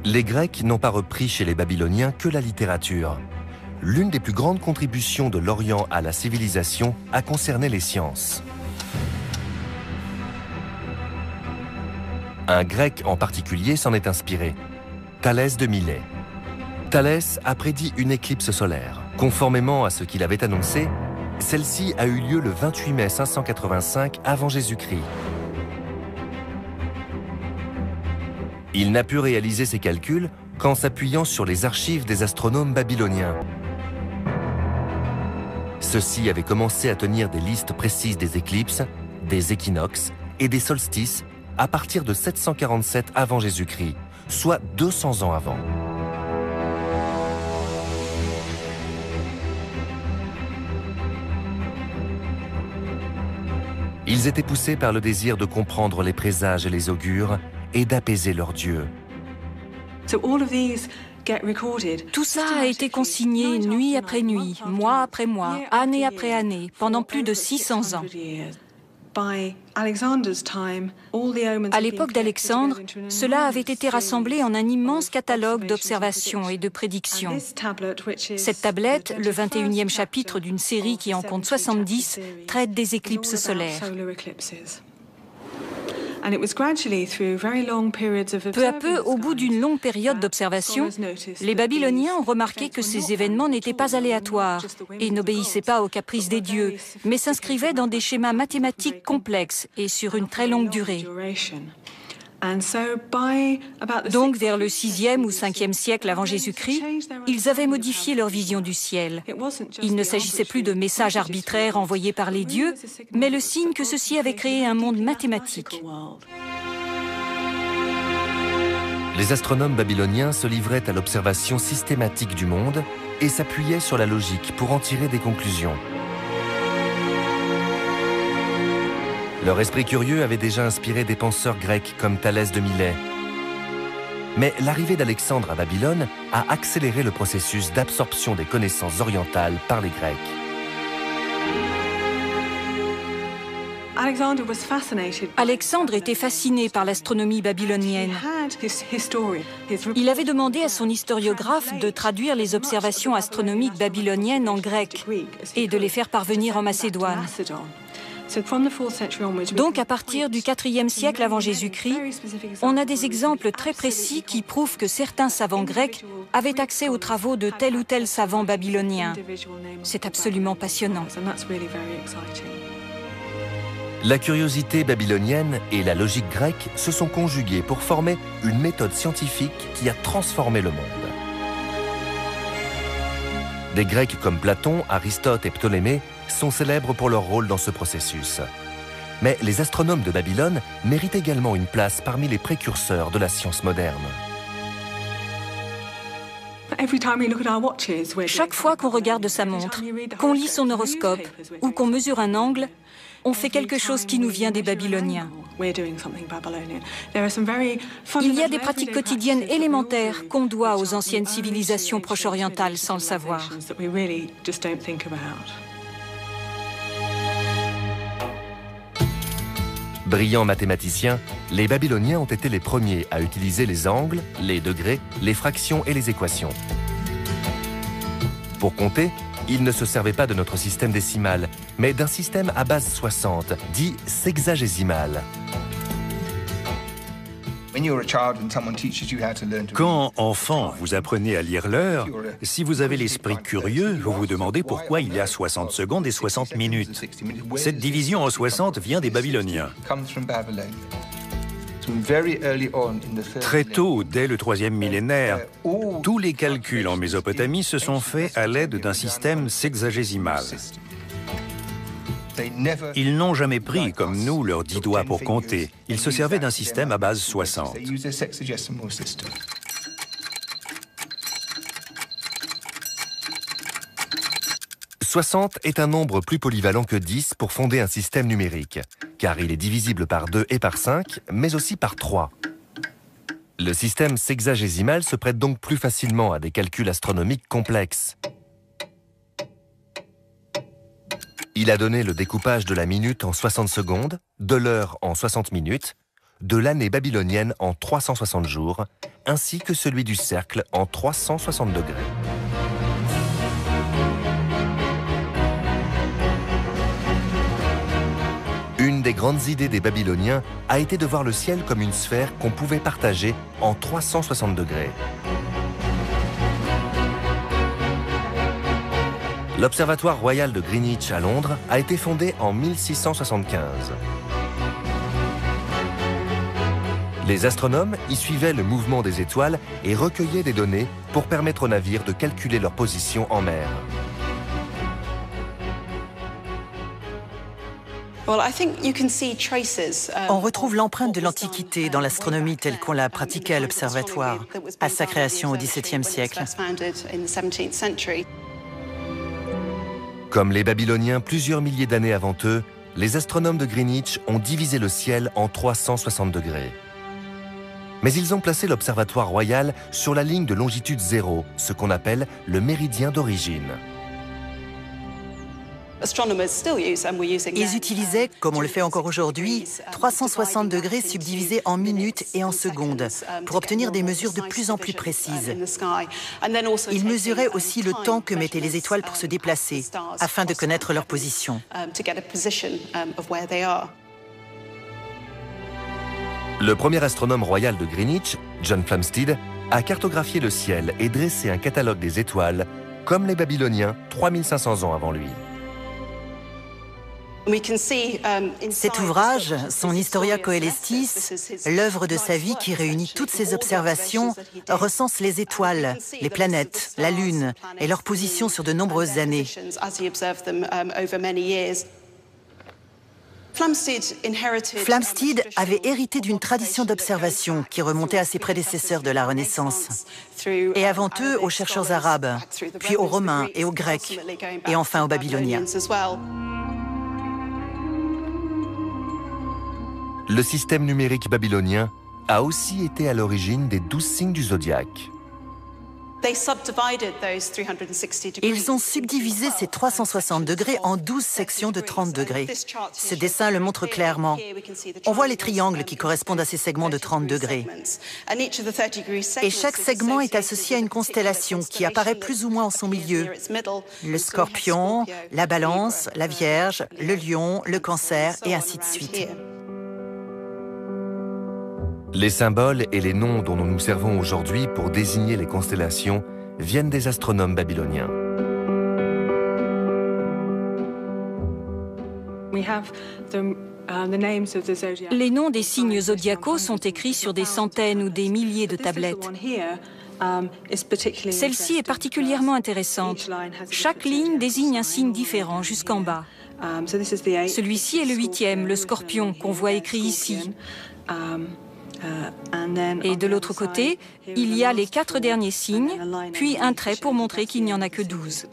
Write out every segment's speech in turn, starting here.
Les Grecs n'ont pas repris chez les Babyloniens que la littérature. L'une des plus grandes contributions de l'Orient à la civilisation a concerné les sciences. Un Grec en particulier s'en est inspiré, Thalès de Milet. Thalès a prédit une éclipse solaire. Conformément à ce qu'il avait annoncé, celle-ci a eu lieu le 28 mai 585 avant Jésus-Christ. Il n'a pu réaliser ses calculs qu'en s'appuyant sur les archives des astronomes babyloniens. Ceux-ci avaient commencé à tenir des listes précises des éclipses, des équinoxes et des solstices à partir de 747 avant Jésus-Christ, soit 200 ans avant. Ils étaient poussés par le désir de comprendre les présages et les augures et d'apaiser leur Dieu. Tout ça a été consigné nuit après nuit, mois après mois, année après année, pendant plus de 600 ans. À l'époque d'Alexandre, cela avait été rassemblé en un immense catalogue d'observations et de prédictions. Cette tablette, le 21e chapitre d'une série qui en compte 70, traite des éclipses solaires. Peu à peu, au bout d'une longue période d'observation, les Babyloniens ont remarqué que ces événements n'étaient pas aléatoires et n'obéissaient pas aux caprices des dieux, mais s'inscrivaient dans des schémas mathématiques complexes et sur une très longue durée. Donc, vers le 6e ou 5e siècle avant Jésus-Christ, ils avaient modifié leur vision du ciel. Il ne s'agissait plus de messages arbitraires envoyés par les dieux, mais le signe que ceux-ci avaient créé un monde mathématique. Les astronomes babyloniens se livraient à l'observation systématique du monde et s'appuyaient sur la logique pour en tirer des conclusions. Leur esprit curieux avait déjà inspiré des penseurs grecs comme Thalès de Milet. Mais l'arrivée d'Alexandre à Babylone a accéléré le processus d'absorption des connaissances orientales par les Grecs. Alexandre était fasciné par l'astronomie babylonienne. Il avait demandé à son historiographe de traduire les observations astronomiques babyloniennes en grec et de les faire parvenir en Macédoine. Donc, à partir du IVe siècle avant Jésus-Christ, on a des exemples très précis qui prouvent que certains savants grecs avaient accès aux travaux de tel ou tel savant babylonien. C'est absolument passionnant. La curiosité babylonienne et la logique grecque se sont conjuguées pour former une méthode scientifique qui a transformé le monde. Des Grecs comme Platon, Aristote et Ptolémée sont célèbres pour leur rôle dans ce processus. Mais les astronomes de Babylone méritent également une place parmi les précurseurs de la science moderne. Chaque fois qu'on regarde sa montre, qu'on lit son horoscope ou qu'on mesure un angle, on fait quelque chose qui nous vient des Babyloniens. Il y a des pratiques quotidiennes élémentaires qu'on doit aux anciennes civilisations proche-orientales sans le savoir. Brillants mathématiciens, les Babyloniens ont été les premiers à utiliser les angles, les degrés, les fractions et les équations. Pour compter, ils ne se servaient pas de notre système décimal, mais d'un système à base 60, dit sexagésimal. Quand, enfant, vous apprenez à lire l'heure, si vous avez l'esprit curieux, vous vous demandez pourquoi il y a 60 secondes et 60 minutes. Cette division en 60 vient des Babyloniens. Très tôt, dès le 3e millénaire, tous les calculs en Mésopotamie se sont faits à l'aide d'un système sexagésimal. Ils n'ont jamais pris, comme nous, leurs 10 doigts pour compter. Ils se servaient d'un système à base 60. 60 est un nombre plus polyvalent que 10 pour fonder un système numérique, car il est divisible par 2 et par 5, mais aussi par 3. Le système sexagésimal se prête donc plus facilement à des calculs astronomiques complexes. Il a donné le découpage de la minute en 60 secondes, de l'heure en 60 minutes, de l'année babylonienne en 360 jours, ainsi que celui du cercle en 360 degrés. Une des grandes idées des Babyloniens a été de voir le ciel comme une sphère qu'on pouvait partager en 360 degrés. L'Observatoire royal de Greenwich à Londres a été fondé en 1675. Les astronomes y suivaient le mouvement des étoiles et recueillaient des données pour permettre aux navires de calculer leur position en mer. On retrouve l'empreinte de l'Antiquité dans l'astronomie telle qu'on l'a pratiquée à l'Observatoire, à sa création au XVIIe siècle. Comme les Babyloniens plusieurs milliers d'années avant eux, les astronomes de Greenwich ont divisé le ciel en 360 degrés. Mais ils ont placé l'Observatoire royal sur la ligne de longitude 0, ce qu'on appelle le méridien d'origine. Ils utilisaient, comme on le fait encore aujourd'hui, 360 degrés subdivisés en minutes et en secondes pour obtenir des mesures de plus en plus précises. Ils mesuraient aussi le temps que mettaient les étoiles pour se déplacer afin de connaître leur position. Le premier astronome royal de Greenwich, John Flamsteed, a cartographié le ciel et dressé un catalogue des étoiles, comme les Babyloniens 3500 ans avant lui. Cet ouvrage, son Historia Coelestis, l'œuvre de sa vie qui réunit toutes ses observations, recense les étoiles, les planètes, la Lune et leur position sur de nombreuses années. Flamsteed avait hérité d'une tradition d'observation qui remontait à ses prédécesseurs de la Renaissance, et avant eux aux chercheurs arabes, puis aux Romains et aux Grecs, et enfin aux Babyloniens. Le système numérique babylonien a aussi été à l'origine des 12 signes du zodiaque. Ils ont subdivisé ces 360 degrés en 12 sections de 30 degrés. Ce dessin le montre clairement. On voit les triangles qui correspondent à ces segments de 30 degrés. Et chaque segment est associé à une constellation qui apparaît plus ou moins en son milieu. Le Scorpion, la Balance, la Vierge, le Lion, le Cancer et ainsi de suite. Les symboles et les noms dont nous nous servons aujourd'hui pour désigner les constellations viennent des astronomes babyloniens. Les noms des signes zodiacaux sont écrits sur des centaines ou des milliers de tablettes. Celle-ci est particulièrement intéressante. Chaque ligne désigne un signe différent jusqu'en bas. Celui-ci est le 8e, le Scorpion, qu'on voit écrit ici. Et de l'autre côté, il y a les 4 derniers signes, puis un trait pour montrer qu'il n'y en a que 12.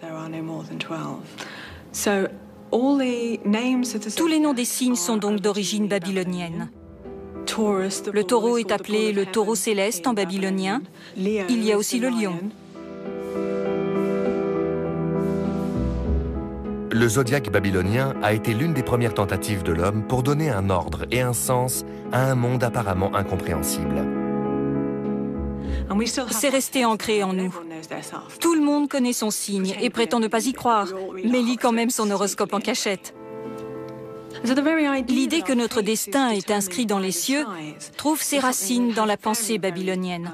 Tous les noms des signes sont donc d'origine babylonienne. Le taureau est appelé le taureau céleste en babylonien. Il y a aussi le lion. Le zodiaque babylonien a été l'une des premières tentatives de l'homme pour donner un ordre et un sens à un monde apparemment incompréhensible. C'est resté ancré en nous. Tout le monde connaît son signe et prétend ne pas y croire, mais lit quand même son horoscope en cachette. L'idée que notre destin est inscrit dans les cieux trouve ses racines dans la pensée babylonienne.